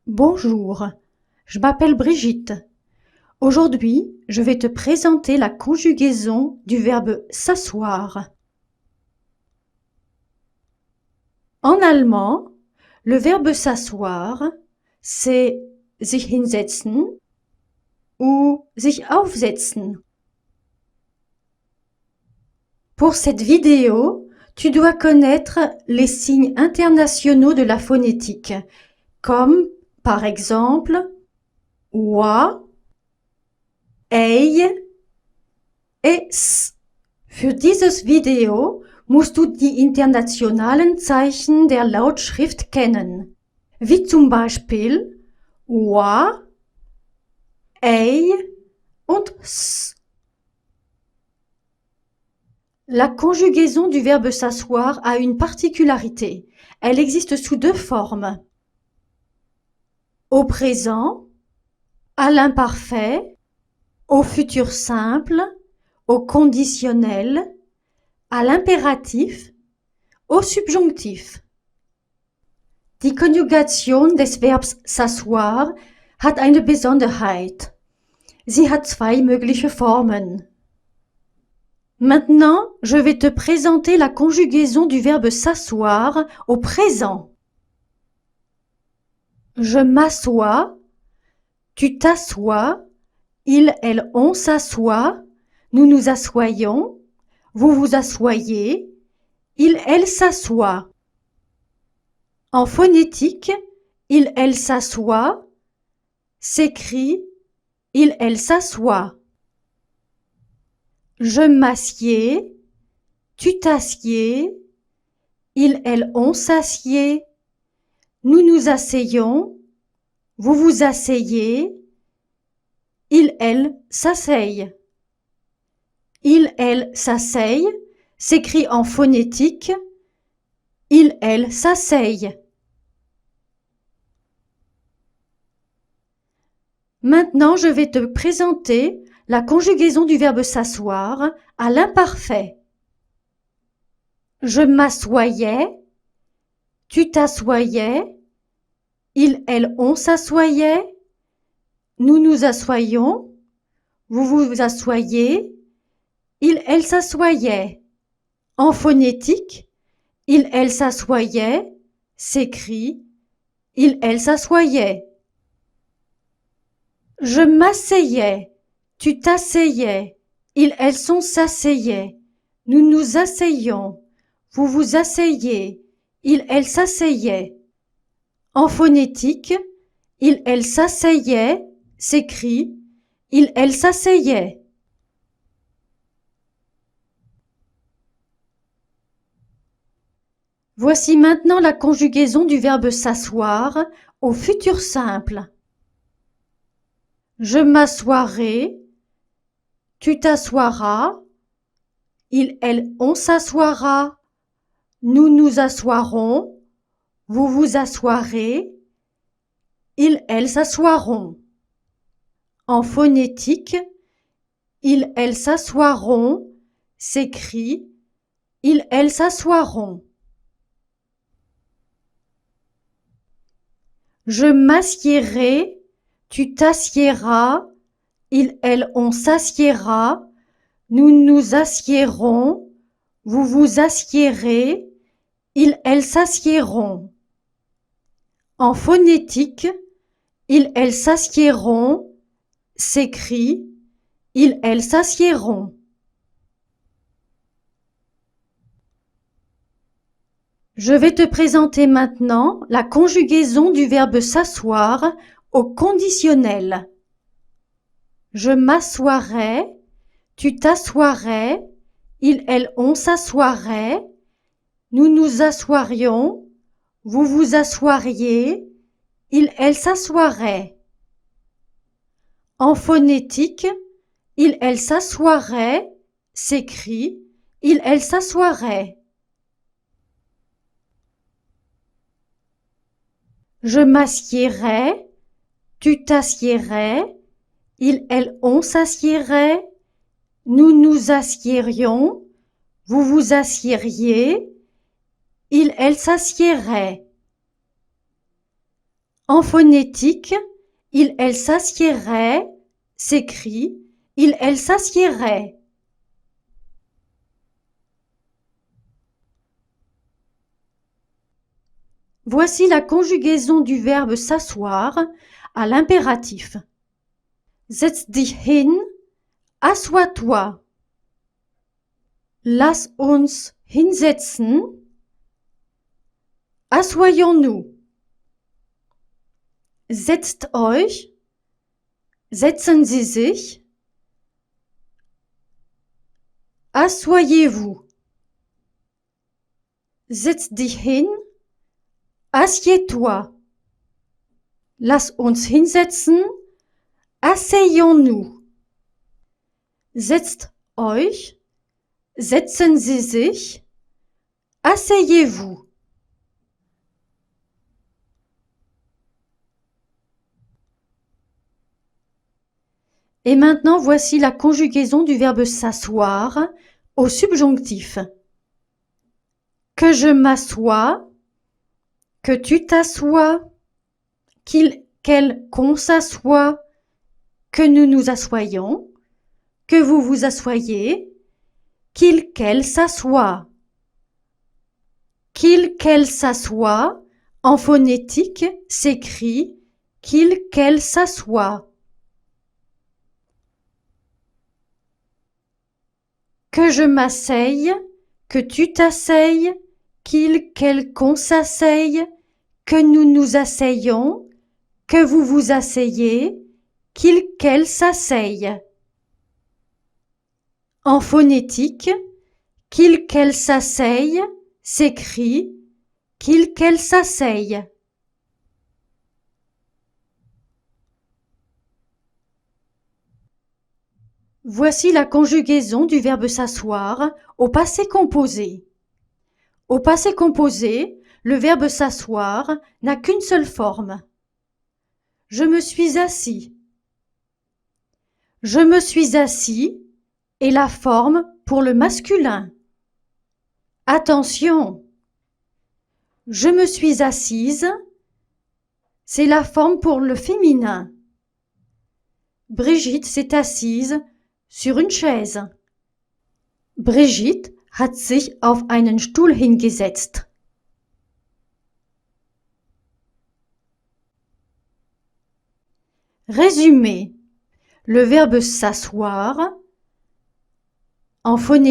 Bonjour, je m'appelle Brigitte. Aujourd'hui, je vais te présenter la conjugaison du verbe s'asseoir. En allemand, le verbe s'asseoir, c'est sich hinsetzen ou sich aufsetzen. Pour cette vidéo, tu dois connaître les signes internationaux de la phonétique, comme par exemple wa, ei et s. Für dieses Video musst du die internationalen Zeichen der Lautschrift kennen, wie zum Beispiel wa, ei und s. La conjugaison du verbe s'asseoir a une particularité. Elle existe sous deux formes. Au présent, à l'imparfait, au futur simple, au conditionnel, à l'impératif, au subjonctif. Die Konjugation des Verbs s'asseoir hat eine Besonderheit. Sie hat zwei mögliche Formen. Maintenant, je vais te présenter la conjugaison du verbe s'asseoir au présent. Je m'assois, tu t'assois, il, elle, on s'assoit, nous nous assoyons, vous vous assoyez, il, elle s'assoit. En phonétique, il, elle s'assoit, s'écrit il, elle s'assoit. Je m'assieds, tu t'assieds, il, elle, on s'assied, nous nous asseyons, vous vous asseyez, il, elle s'asseyent. Il, elle s'asseyent s'écrit en phonétique il, elle s'asseyent. Maintenant, je vais te présenter la conjugaison du verbe s'asseoir à l'imparfait. Je m'assoyais, tu t'assoyais, il, elle, on s'assoyait, nous nous assoyons, vous vous assoyez, il, elle s'assoyait. En phonétique, il, elle s'assoyait s'écrit il, elle s'assoyait. Je m'asseyais, tu t'asseyais, ils, elles, sont s'asseyaient, nous nous asseyions, vous vous asseyez, il, elle s'asseyait. En phonétique, il, elle s'asseyait s'écrit il, elle s'asseyait. Voici maintenant la conjugaison du verbe s'asseoir au futur simple. Je m'assoirai, tu t'assoiras, il, elle, on s'assoira, nous nous assoirons, vous vous assoirez, il, elles s'assoiront. En phonétique, il, elles s'assoiront s'écrit il, elles s'assoiront. Je m'assiérai, tu t'assiéras, il, elle, on s'assiera, nous nous assiérons, vous vous assiérez, il, elles s'assiéront. En phonétique, il, elles s'assiéront s'écrit il, elles s'assiéront. Je vais te présenter maintenant la conjugaison du verbe s'asseoir au conditionnel. Je m'assoirais, tu t'assoirais, il, elle, on s'assoirait, nous nous assoirions, vous vous assoiriez, il, elle s'assoirait. En phonétique, il, elle s'assoirait s'écrit il, elle s'assoirait. Je m'assiérais, tu t'assiérais, il, elle, on s'assiérait, nous nous assiérions, vous vous assiériez, il, elle s'assiérait. En phonétique, il, elle s'assiérait s'écrit il, elle s'assiérait. Voici la conjugaison du verbe s'asseoir à l'impératif. Setz dich hin, assois-toi. Lass uns hinsetzen, assoyons-nous. Setzt euch, setzen Sie sich, asseyez-vous. Setz dich hin, assieds-toi. Lass uns hinsetzen, asseyons-nous. Setzt euch, setzen Sie sich, asseyez-vous. Et maintenant, voici la conjugaison du verbe s'asseoir au subjonctif. Que je m'assois, que tu t'assois, qu'on s'assoie, que nous nous assoyons, que vous vous assoyez, qu'elle s'assoit. Qu'elle s'assoit, en phonétique, s'écrit qu'elle s'assoit. Que je m'asseye, que tu t'asseyes, qu'on s'asseye, que nous nous asseyons, que vous vous asseyez, qu'elle s'asseye. En phonétique, qu'elle s'asseye s'écrit qu'elle s'asseye. Voici la conjugaison du verbe s'asseoir au passé composé. Au passé composé, le verbe s'asseoir n'a qu'une seule forme. Je me suis assis. Je me suis assis est la forme pour le masculin. Attention! Je me suis assise, c'est la forme pour le féminin. Brigitte s'est assise sur une chaise. Brigitte hat sich auf einen Stuhl hingesetzt. Résumé. Le verbe s'asseoir en phonétique